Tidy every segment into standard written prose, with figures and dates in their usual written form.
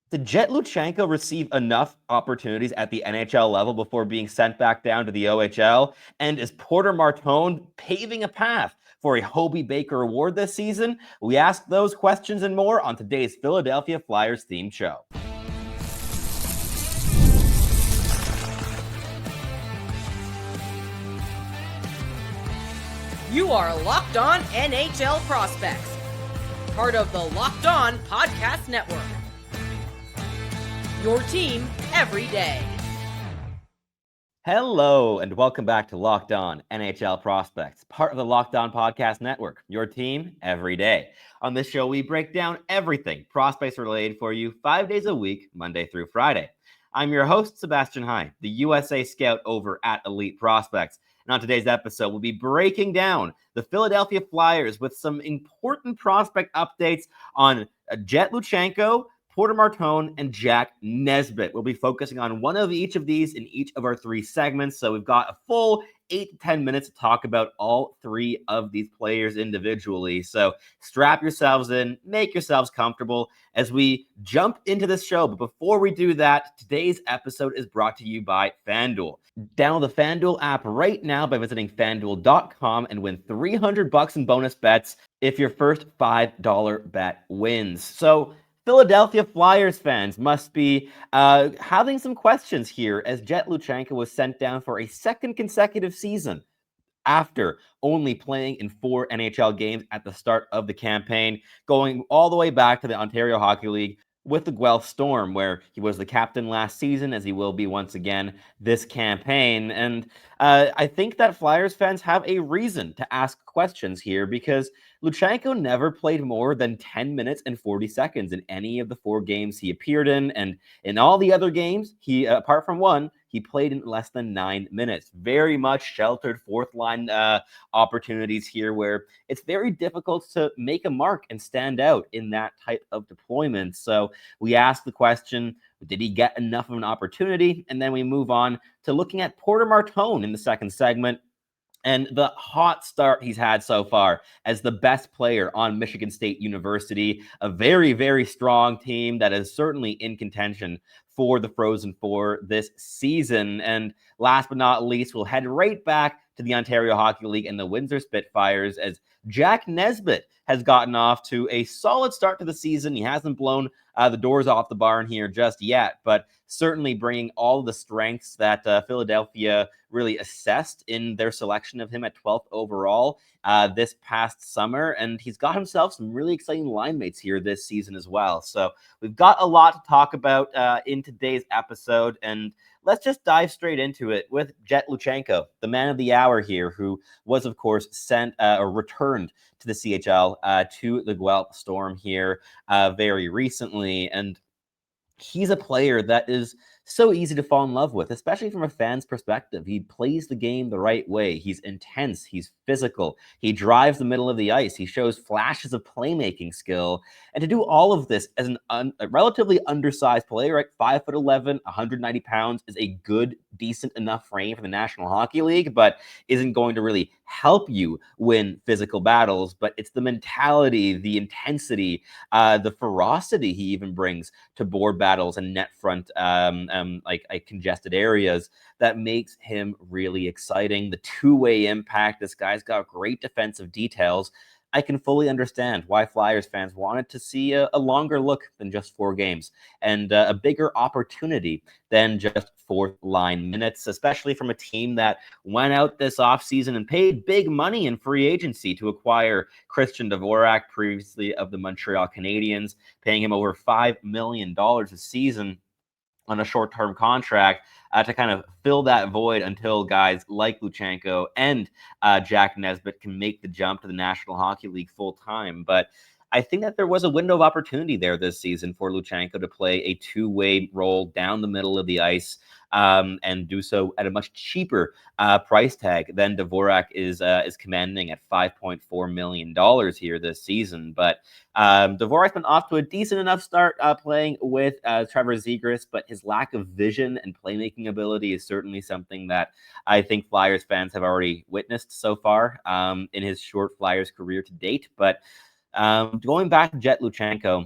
Did Jett Luchanko receive enough opportunities at the NHL level before being sent back down to the OHL? And is Porter Martone paving a path for a Hobey Baker award this season? We ask those questions and more on today's Philadelphia Flyers themed show. You are Locked On NHL Prospects, part of the Locked On Podcast Network. Your team every day. Hello, and welcome back to Locked On NHL Prospects, part of the Locked On Podcast Network, your team every day. On this show, we break down everything prospects related for you 5 days a week, Monday through Friday. I'm your host, Sebastian High, the USA scout over at Elite Prospects. And on today's episode, we'll be breaking down the Philadelphia Flyers with some important prospect updates on Jett Luchanko, Porter Martone, and Jack Nesbitt. We'll be focusing on one of each of these in each of our three segments. So we've got a full 8 to 10 minutes to talk about all three of these players individually. So strap yourselves in, make yourselves comfortable as we jump into this show. But before we do that, today's episode is brought to you by FanDuel. Download the FanDuel app right now by visiting FanDuel.com and win $300 in bonus bets if your first $5 bet wins. So Philadelphia Flyers fans must be having some questions here as Jett Luchanko was sent down for a second consecutive season after only playing in 4 NHL games at the start of the campaign, going all the way back to the Ontario Hockey League with the Guelph Storm, where he was the captain last season, as he will be once again this campaign. And I think that Flyers fans have a reason to ask questions here because Luchanko never played more than 10 minutes and 40 seconds in any of the 4 games he appeared in. And in all the other games, he, apart from one, he played in less than 9 minutes. Very much sheltered fourth line opportunities here where it's very difficult to make a mark and stand out in that type of deployment. So we ask the question, did he get enough of an opportunity? And then we move on to looking at Porter Martone in the second segment and the hot start he's had so far as the best player on Michigan State University, a very, very strong team that is certainly in contention for the Frozen Four this season. And last but not least, we'll head right back to the Ontario Hockey League and the Windsor Spitfires as Jack Nesbitt has gotten off to a solid start to the season. He hasn't blown the doors off the barn here just yet, but certainly bringing all the strengths that Philadelphia really assessed in their selection of him at 12th overall this past summer. And he's got himself some really exciting line mates here this season as well. So we've got a lot to talk about in today's episode. And let's just dive straight into it with Jett Luchanko, the man of the hour here, who was, of course, sent or returned to the CHL to the Guelph Storm here very recently. And he's a player that is so easy to fall in love with, especially from a fan's perspective. He plays the game the right way. He's intense. He's physical. He drives the middle of the ice. He shows flashes of playmaking skill. And to do all of this as a relatively undersized player, right? 5'11", 190 pounds is a good, decent enough frame for the National Hockey League, but isn't going to really help you win physical battles. But it's the mentality, the intensity, the ferocity he even brings to board battles and net front congested areas that makes him really exciting. The two-way impact. This guy's got great defensive details. I can fully understand why Flyers fans wanted to see a longer look than just 4 games and a bigger opportunity than just fourth line minutes, especially from a team that went out this offseason and paid big money in free agency to acquire Christian Dvorak, previously of the Montreal Canadiens, paying him over $5 million a season on a short-term contract to kind of fill that void until guys like Luchanko and Jack Nesbitt can make the jump to the National Hockey League full-time. But I think that there was a window of opportunity there this season for Luchanko to play a two-way role down the middle of the ice and do so at a much cheaper price tag than Dvorak is commanding at $5.4 million here this season. But Dvorak's been off to a decent enough start playing with Trevor Zegras, but his lack of vision and playmaking ability is certainly something that I think Flyers fans have already witnessed so far in his short Flyers career to date. But going back to Jett Luchanko,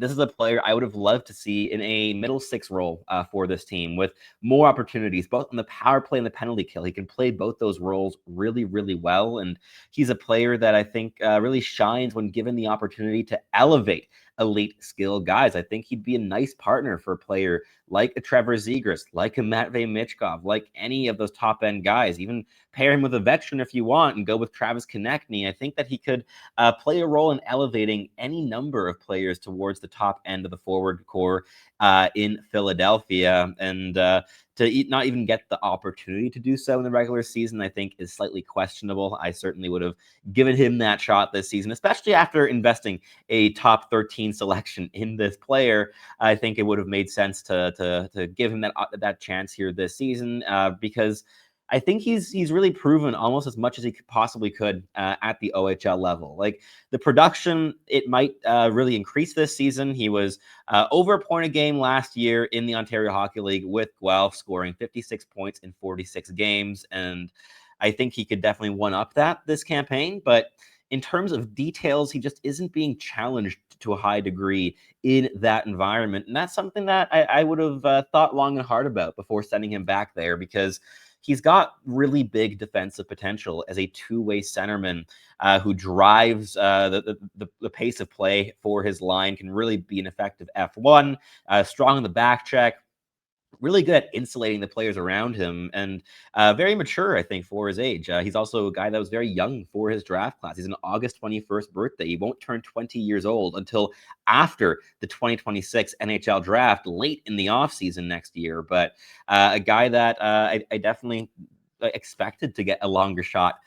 this is a player I would have loved to see in a middle six role for this team with more opportunities, both on the power play and the penalty kill. He can play both those roles really, really well. And he's a player that I think really shines when given the opportunity to elevate elite skill guys. I think he'd be a nice partner for a player like a Trevor Zegras, like a Matvey Michkov, like any of those top end guys. Even pair him with a veteran if you want and go with Travis Konechny. I think that he could play a role in elevating any number of players towards the top end of the forward core in Philadelphia. And to not even get the opportunity to do so in the regular season, I think is slightly questionable. I certainly would have given him that shot this season, especially after investing a top 13 selection in this player. I think it would have made sense to give him that chance here this season because I think he's really proven almost as much as he possibly could at the OHL level. Like the production, it might really increase this season. He was over a point a game last year in the Ontario Hockey League with Guelph, scoring 56 points in 46 games. And I think he could definitely one-up that this campaign. But in terms of details, he just isn't being challenged to a high degree in that environment. And that's something that I would have thought long and hard about before sending him back there, because he's got really big defensive potential as a two-way centerman who drives the pace of play for his line, can really be an effective F1, strong in the back check, really good at insulating the players around him, and very mature, I think, for his age. He's also a guy that was very young for his draft class. He's an August 21st birthday. He won't turn 20 years old until after the 2026 NHL draft, late in the offseason next year. But a guy that I definitely expected to get a longer shot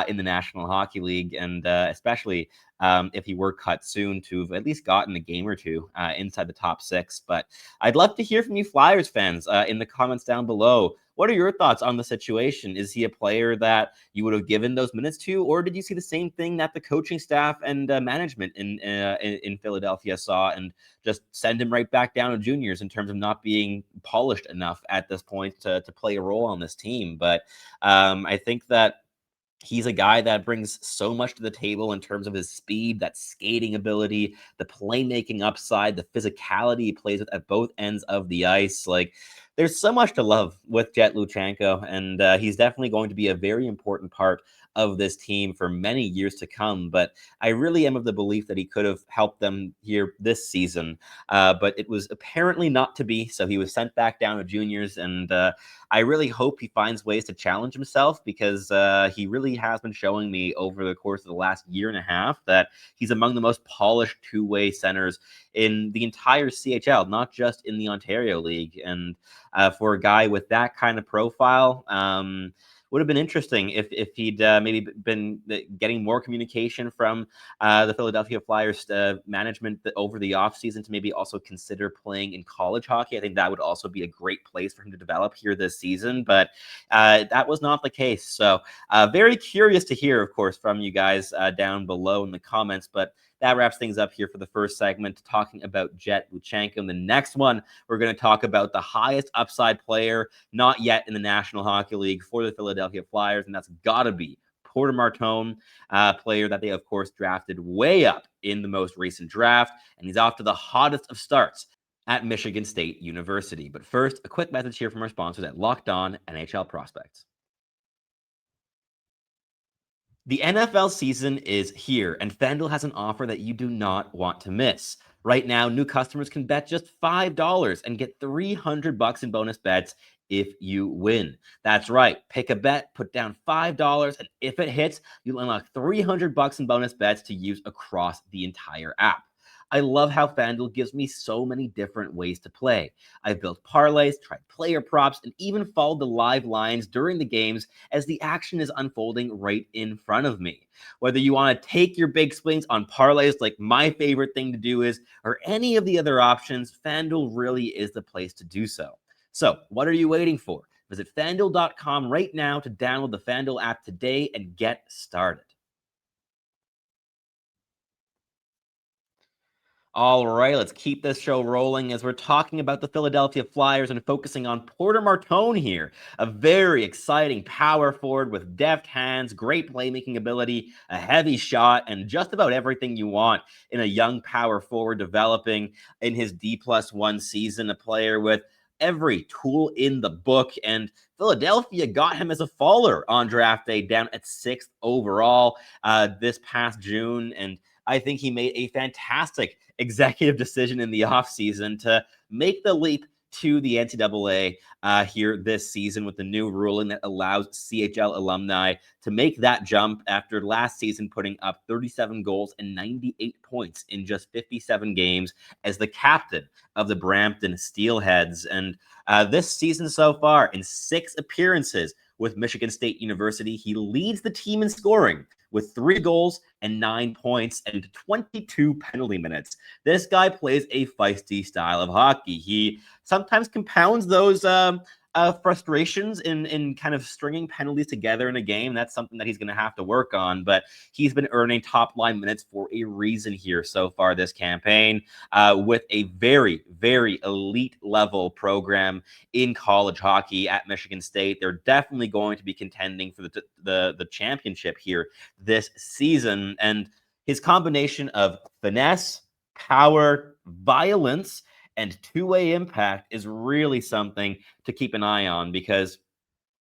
in the National Hockey League, and especially if he were cut soon, to have at least gotten a game or two inside the top six. But I'd love to hear from you Flyers fans in the comments down below. What are your thoughts on the situation? Is he a player that you would have given those minutes to, or did you see the same thing that the coaching staff and management in Philadelphia saw and just send him right back down to juniors in terms of not being polished enough at this point to play a role on this team? But I think that he's a guy that brings so much to the table in terms of his speed, that skating ability, the playmaking upside, the physicality he plays with at both ends of the ice. Like, there's so much to love with Jett Luchanko, and he's definitely going to be a very important part of this team for many years to come. But I really am of the belief that he could have helped them here this season. But it was apparently not to be, so he was sent back down to juniors, and I really hope he finds ways to challenge himself, because he really has been showing me over the course of the last year and a half that he's among the most polished two-way centers in the entire CHL, not just in the Ontario League. And for a guy with that kind of profile, would have been interesting if he'd maybe been getting more communication from the Philadelphia Flyers management over the offseason to maybe also consider playing in college hockey. I think that would also be a great place for him to develop here this season, but that was not the case. So very curious to hear, of course, from you guys down below in the comments. But that wraps things up here for the first segment, talking about Jett Luchanko. In the next one, we're going to talk about the highest upside player not yet in the National Hockey League for the Philadelphia Flyers, and that's got to be Porter Martone, player that they, of course, drafted way up in the most recent draft, and he's off to the hottest of starts at Michigan State University. But first, a quick message here from our sponsors at Locked On NHL Prospects. The NFL season is here, and FanDuel has an offer that you do not want to miss. Right now, new customers can bet just $5 and get $300 in bonus bets if you win. That's right. Pick a bet, put down $5, and if it hits, you'll unlock $300 in bonus bets to use across the entire app. I love how FanDuel gives me so many different ways to play. I've built parlays, tried player props, and even followed the live lines during the games as the action is unfolding right in front of me. Whether you want to take your big swings on parlays, like my favorite thing to do is, or any of the other options, FanDuel really is the place to do so. So, what are you waiting for? Visit FanDuel.com right now to download the FanDuel app today and get started. All right, let's keep this show rolling as we're talking about the Philadelphia Flyers and focusing on Porter Martone here. A very exciting power forward with deft hands, great playmaking ability, a heavy shot, and just about everything you want in a young power forward developing in his D+1 season. A player with every tool in the book, and Philadelphia got him as a faller on draft day down at 6th overall this past June, and I think he made a fantastic executive decision in the offseason to make the leap to the NCAA here this season with the new ruling that allows CHL alumni to make that jump after last season putting up 37 goals and 98 points in just 57 games as the captain of the Brampton Steelheads. And this season so far, in 6 appearances with Michigan State University, he leads the team in scoring with 3 goals and 9 points and 22 penalty minutes. This guy plays a feisty style of hockey. He sometimes compounds those frustrations in kind of stringing penalties together in a game. That's something that he's going to have to work on, but he's been earning top line minutes for a reason here so far this campaign with a very, very elite level program in college hockey at Michigan State. They're definitely going to be contending for the championship here this season, and his combination of finesse, power, violence, and two-way impact is really something to keep an eye on because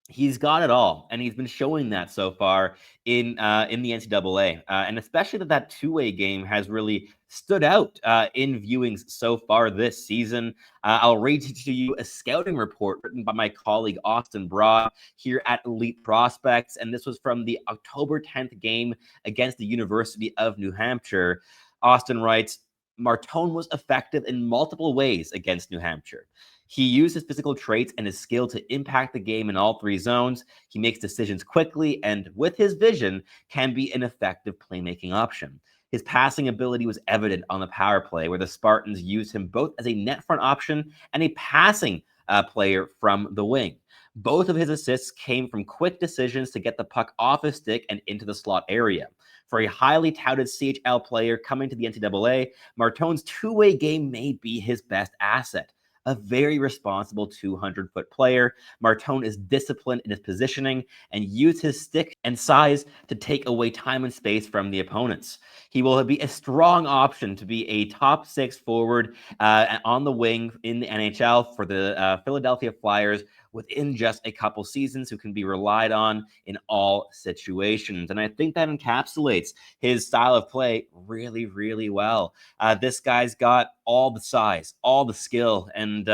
he's got it all, and he's been showing that so far in the NCAA, and especially that two-way game has really stood out in viewings so far this season. I'll read to you a scouting report written by my colleague Austin Broad here at Elite Prospects, and this was from the October 10th game against the University of New Hampshire. Austin writes, Martone was effective in multiple ways against New Hampshire. He used his physical traits and his skill to impact the game in all 3 zones. He makes decisions quickly and, with his vision, can be an effective playmaking option. His passing ability was evident on the power play, where the Spartans used him both as a net front option and a passing player from the wing. Both of his assists came from quick decisions to get the puck off his stick and into the slot area. For a highly touted CHL player coming to the NCAA, Martone's two-way game may be his best asset. A very responsible 200-foot player, Martone is disciplined in his positioning and uses his stick and size to take away time and space from the opponents. He will be a strong option to be a top 6 forward on the wing in the NHL for the Philadelphia Flyers within just a couple seasons, who can be relied on in all situations. And I think that encapsulates his style of play really, really well. This guy's got all the size, all the skill, and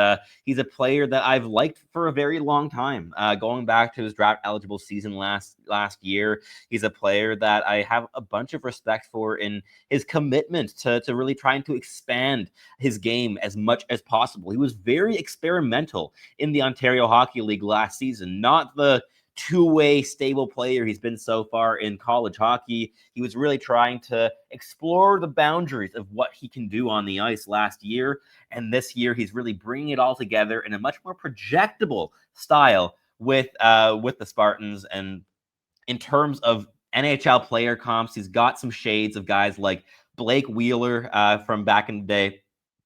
he's a player that I've liked for a very long time. Going back to his draft eligible season last year, he's a player that I have a bunch of respect for in his commitment to really trying to expand his game as much as possible. He was very experimental in the Ontario Hockey League last season, not the two-way stable player he's been so far in college hockey. He was really trying to explore the boundaries of what he can do on the ice last year, and this year he's really bringing it all together in a much more projectable style with the Spartans. And in terms of NHL player comps, he's got some shades of guys like Blake Wheeler from back in the day,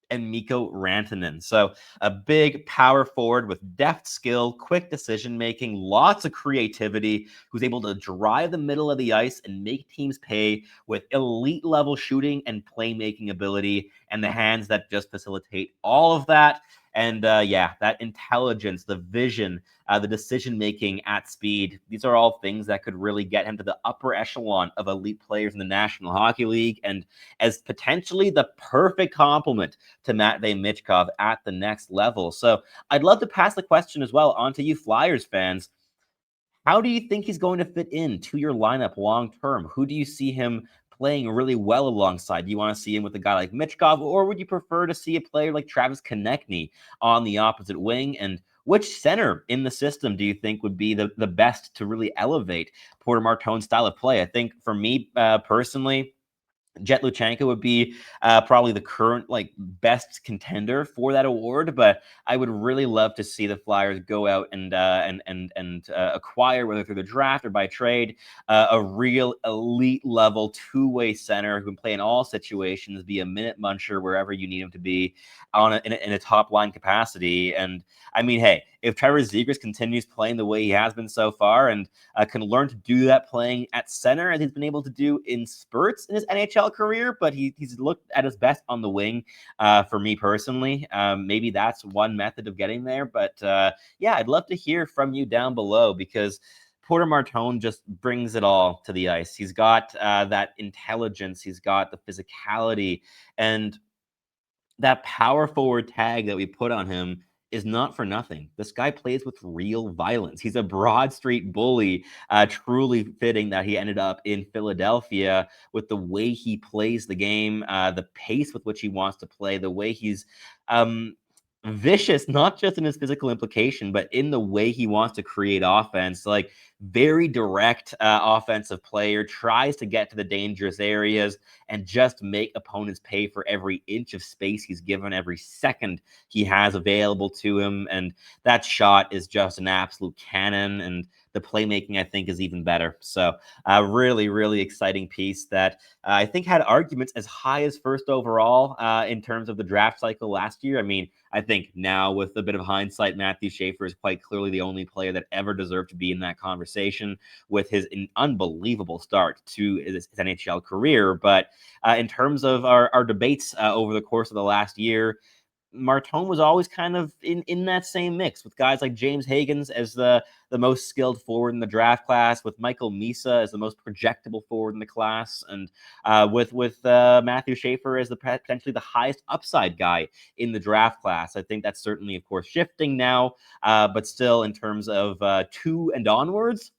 and Mikko Rantanen. So a big power forward with deft skill, quick decision-making, lots of creativity, who's able to drive the middle of the ice and make teams pay with elite level shooting and playmaking ability, and the hands that just facilitate all of that. And that intelligence, the vision, the decision-making at speed, these are all things that could really get him to the upper echelon of elite players in the National Hockey League, and as potentially the perfect complement to Matvei Michkov at the next level. So I'd love to pass the question as well on to you Flyers fans. How do you think he's going to fit into your lineup long-term? Who do you see him playing really well alongside? Do you want to see him with a guy like Michkov, or would you prefer to see a player like Travis Konechny on the opposite wing? And which center in the system do you think would be the best to really elevate Porter Martone's style of play? I think for me personally, Jett Luchanko would be probably the current best contender for that award, but I would really love to see the Flyers go out and acquire, whether through the draft or by trade, a real elite level two-way center who can play in all situations, be a minute muncher wherever you need him to be in a top line capacity. And I mean, hey, if Trevor Zegras continues playing the way he has been so far and can learn to do that playing at center, as he's been able to do in spurts in his NHL career, but he's looked at his best on the wing for me personally. Maybe that's one method of getting there. But yeah, I'd love to hear from you down below, because Porter Martone just brings it all to the ice. He's got that intelligence. He's got the physicality, and that power forward tag that we put on him is not for nothing. This guy plays with real violence. He's a Broad Street bully, truly fitting that he ended up in Philadelphia with the way he plays the game, the pace with which he wants to play, the way he's vicious, not just in his physical implication, but in the way he wants to create offense. Like, very direct offensive player, tries to get to the dangerous areas and just make opponents pay for every inch of space he's given, every second he has available to him. And that shot is just an absolute cannon. And the playmaking, I think, is even better. So really, really exciting piece that I think had arguments as high as first overall in terms of the draft cycle last year. I mean, I think now with a bit of hindsight, Matthew Schaefer is quite clearly the only player that ever deserved to be in that conversation with his unbelievable start to his NHL career. But in terms of our debates over the course of the last year, Martone was always kind of in that same mix, with guys like James Higgins as the most skilled forward in the draft class, with Michael Misa as the most projectable forward in the class, and with Matthew Schaefer as potentially the highest upside guy in the draft class. I think that's certainly, of course, shifting now, but still, in terms of 2 and onwards,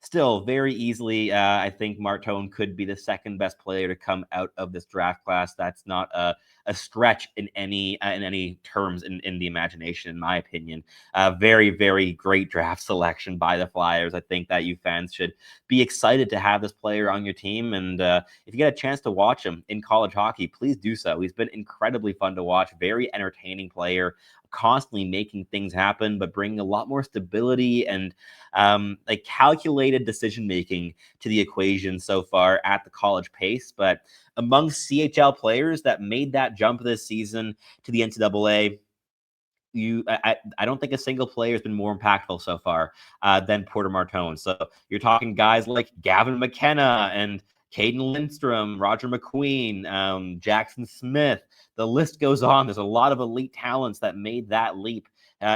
still very easily, I think Martone could be the second best player to come out of this draft class. That's not a stretch in any terms in the imagination, in my opinion. Very, very great draft selection by the Flyers. I think that you fans should be excited to have this player on your team. And if you get a chance to watch him in college hockey, please do so. He's been incredibly fun to watch, very entertaining player, constantly making things happen, but bringing a lot more stability and calculated decision making to the equation so far at the college pace. But among CHL players that made that jump this season to the NCAA, I don't think a single player has been more impactful so far than Porter Martone. So you're talking guys like Gavin McKenna and Caden Lindstrom, Roger McQueen, Jackson Smith. The list goes on. There's a lot of elite talents that made that leap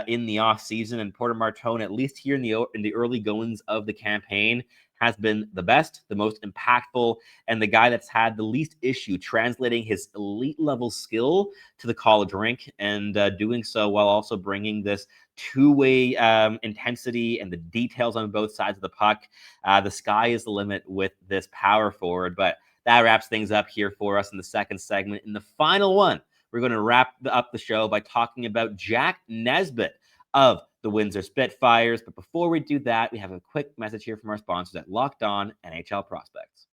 in the offseason. And Porter Martone, at least here in the early goings of the campaign, has been the best, the most impactful, and the guy that's had the least issue translating his elite level skill to the college rink, and doing so while also bringing this two-way intensity and the details on both sides of the puck. The sky is the limit with this power forward. But that wraps things up here for us in the second segment. In the final one, we're going to wrap up the show by talking about Jack Nesbitt of the Windsor Spitfires. But before we do that, we have a quick message here from our sponsors at Locked On NHL Prospects.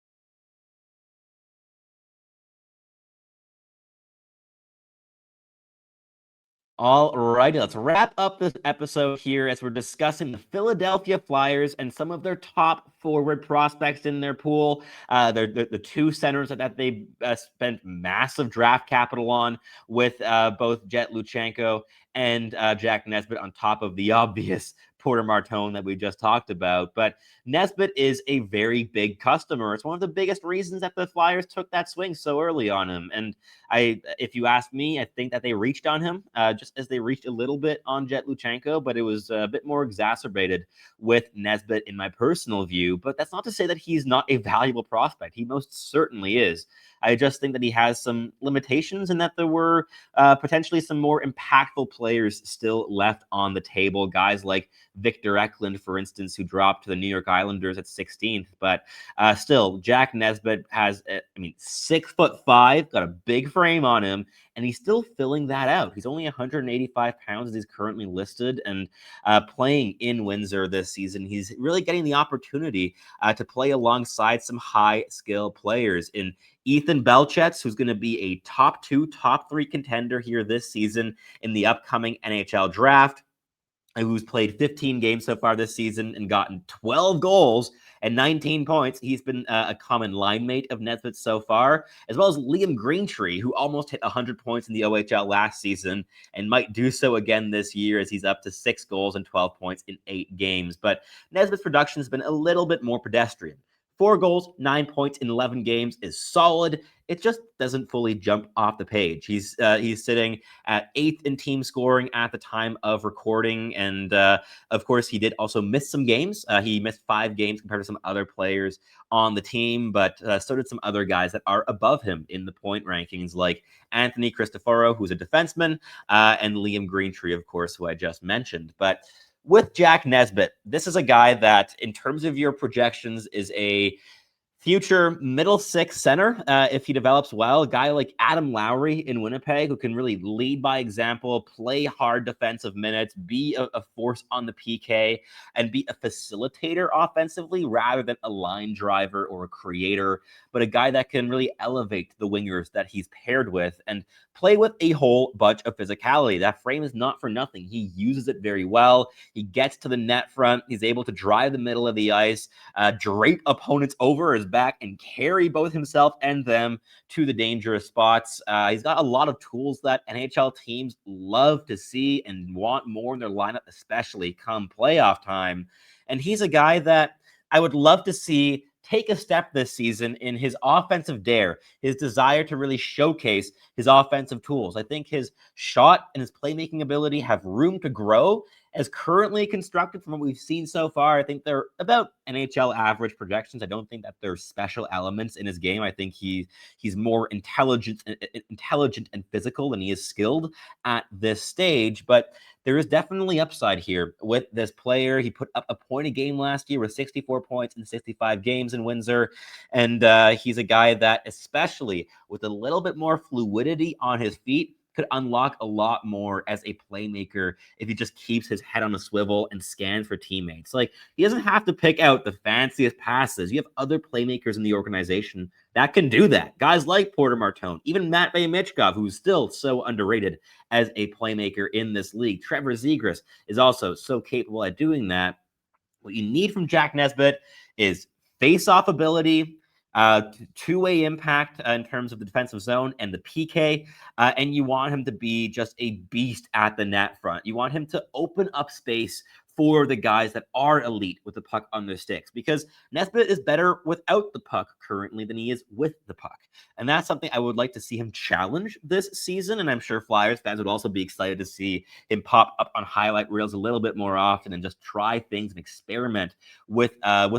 All righty, let's wrap up this episode here as we're discussing the Philadelphia Flyers and some of their top forward prospects in their pool. They're the 2 centers that they spent massive draft capital on, with both Jett Luchanko and Jack Nesbitt, on top of the obvious Porter Martone that we just talked about. But Nesbitt is a very big customer. It's one of the biggest reasons that the Flyers took that swing so early on him. And if you ask me, I think that they reached on him just as they reached a little bit on Jett Luchanko, but it was a bit more exacerbated with Nesbitt in my personal view. But that's not to say that he's not a valuable prospect. He most certainly is. I just think that he has some limitations, and that there were potentially some more impactful players still left on the table. Guys like Victor Eklund, for instance, who dropped to the New York Islanders at 16th. But still, Jack Nesbitt has, 6'5", got a big frame on him, and he's still filling that out. He's only 185 pounds as he's currently listed, and playing in Windsor this season, he's really getting the opportunity to play alongside some high-skill players in Ethan Belchetz, who's going to be a top 2, top 3 contender here this season in the upcoming NHL draft, who's played 15 games so far this season and gotten 12 goals and 19 points. He's been a common line mate of Nesbitt so far, as well as Liam Greentree, who almost hit 100 points in the OHL last season and might do so again this year as he's up to 6 goals and 12 points in 8 games. But Nesbitt's production has been a little bit more pedestrian. 4 goals, 9 points in 11 games is solid. It just doesn't fully jump off the page. He's sitting at 8th in team scoring at the time of recording, and of course, he did also miss some games. He missed 5 games compared to some other players on the team, but so did some other guys that are above him in the point rankings, like Anthony Cristoforo, who's a defenseman, and Liam Greentree, of course, who I just mentioned. But with Jack Nesbitt, this is a guy that, in terms of your projections, is a future middle 6 center if he develops well. A guy like Adam Lowry in Winnipeg, who can really lead by example, play hard defensive minutes, be a force on the PK, and be a facilitator offensively rather than a line driver or a creator, but a guy that can really elevate the wingers that he's paired with and play with a whole bunch of physicality. That frame is not for nothing. He uses it very well. He gets to the net front. He's able to drive the middle of the ice, drape opponents over his back, and carry both himself and them to the dangerous spots. He's got a lot of tools that NHL teams love to see and want more in their lineup, especially come playoff time. And he's a guy that I would love to see take a step this season in his offensive dare, his desire to really showcase his offensive tools. I think his shot and his playmaking ability have room to grow. As currently constructed from what we've seen so far, I think they're about NHL average projections. I don't think that there's special elements in his game. I think he's more intelligent and physical than he is skilled at this stage. But there is definitely upside here with this player. He put up a point a game last year with 64 points in 65 games in Windsor. And he's a guy that, especially with a little bit more fluidity on his feet, could unlock a lot more as a playmaker if he just keeps his head on a swivel and scans for teammates. Like, he doesn't have to pick out the fanciest passes. You have other playmakers in the organization that can do that. Guys like Porter Martone, even Matt Michkov, who's still so underrated as a playmaker in this league. Trevor Zegras is also so capable at doing that. What you need from Jack Nesbitt is face-off ability, two-way impact in terms of the defensive zone and the PK, and you want him to be just a beast at the net front. You want him to open up space for the guys that are elite with the puck on their sticks, because Nesbitt is better without the puck currently than he is with the puck. And that's something I would like to see him challenge this season, and I'm sure Flyers fans would also be excited to see him pop up on highlight reels a little bit more often and just try things and experiment with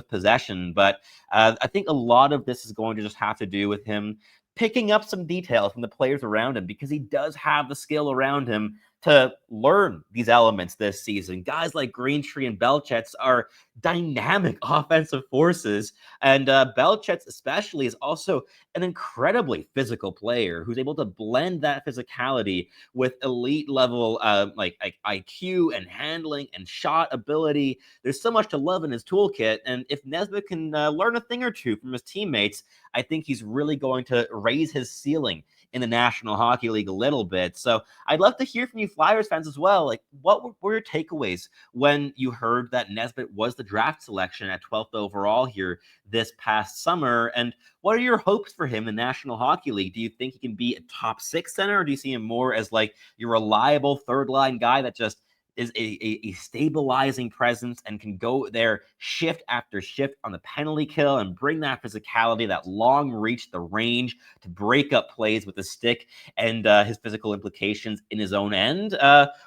possession. But I think a lot of this is going to just have to do with him picking up some details from the players around him, because he does have the skill around him to learn these elements this season. Guys like Greentree and Belchetz are dynamic offensive forces, and Belchetz especially is also an incredibly physical player who's able to blend that physicality with elite level like IQ and handling and shot ability. There's so much to love in his toolkit, and if Nesbitt can learn a thing or two from his teammates, I think he's really going to raise his ceiling in the National Hockey League a little bit. So I'd love to hear from you Flyers fans as well. Like, what were your takeaways when you heard that Nesbitt was the draft selection at 12th overall here this past summer? And what are your hopes for him in the National Hockey League? Do you think he can be a top 6 center, or do you see him more as like your reliable third line guy that just is a stabilizing presence and can go there shift after shift on the penalty kill and bring that physicality, that long reach, the range to break up plays with the stick and his physical implications in his own end?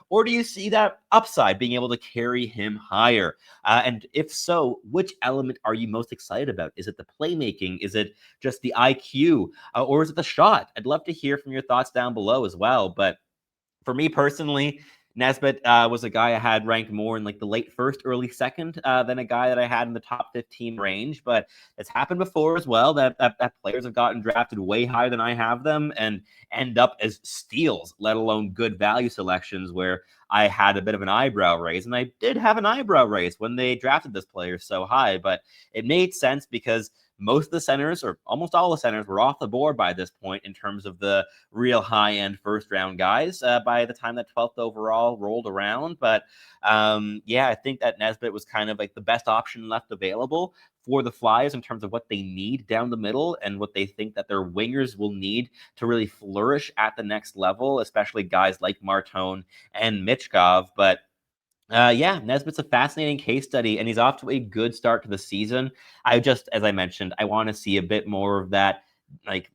Or do you see that upside being able to carry him higher? And if so, which element are you most excited about? Is it the playmaking? Is it just the IQ? Or is it the shot? I'd love to hear from your thoughts down below as well. But for me personally, Nesbitt was a guy I had ranked more in like the late first, early second than a guy that I had in the top 15 range. But it's happened before as well that players have gotten drafted way higher than I have them and end up as steals, let alone good value selections where I had a bit of an eyebrow raise. And I did have an eyebrow raise when they drafted this player so high, but it made sense because most of the centers, or almost all the centers, were off the board by this point in terms of the real high-end first-round guys by the time that 12th overall rolled around. But yeah, I think that Nesbitt was kind of like the best option left available for the Flyers in terms of what they need down the middle and what they think that their wingers will need to really flourish at the next level, especially guys like Martone and Michkov. But yeah, Nesbitt's a fascinating case study, and he's off to a good start to the season. As I mentioned, I want to see a bit more of that, like,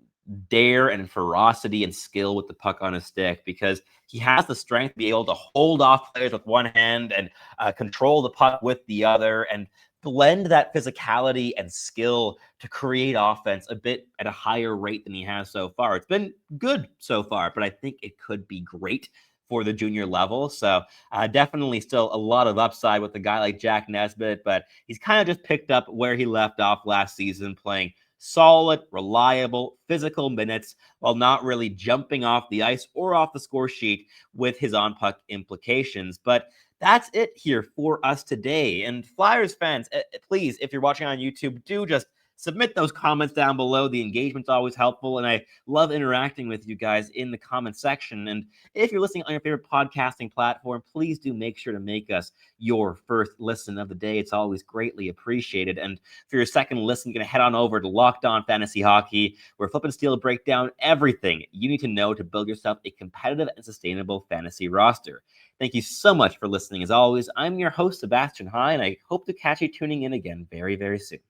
dare and ferocity and skill with the puck on his stick, because he has the strength to be able to hold off players with one hand and control the puck with the other and blend that physicality and skill to create offense a bit at a higher rate than he has so far. It's been good so far, but I think it could be great for the junior level. So definitely still a lot of upside with a guy like Jack Nesbitt, but he's kind of just picked up where he left off last season, playing solid, reliable, physical minutes while not really jumping off the ice or off the score sheet with his on-puck implications. But that's it here for us today. And Flyers fans, please, if you're watching on YouTube, do just submit those comments down below. The engagement's always helpful, and I love interacting with you guys in the comment section. And if you're listening on your favorite podcasting platform, please do make sure to make us your first listen of the day. It's always greatly appreciated. And for your second listen, you're going to head on over to Locked On Fantasy Hockey, where Flip and Steel break down everything you need to know to build yourself a competitive and sustainable fantasy roster. Thank you so much for listening. As always, I'm your host, Sebastian High, and I hope to catch you tuning in again very, very soon.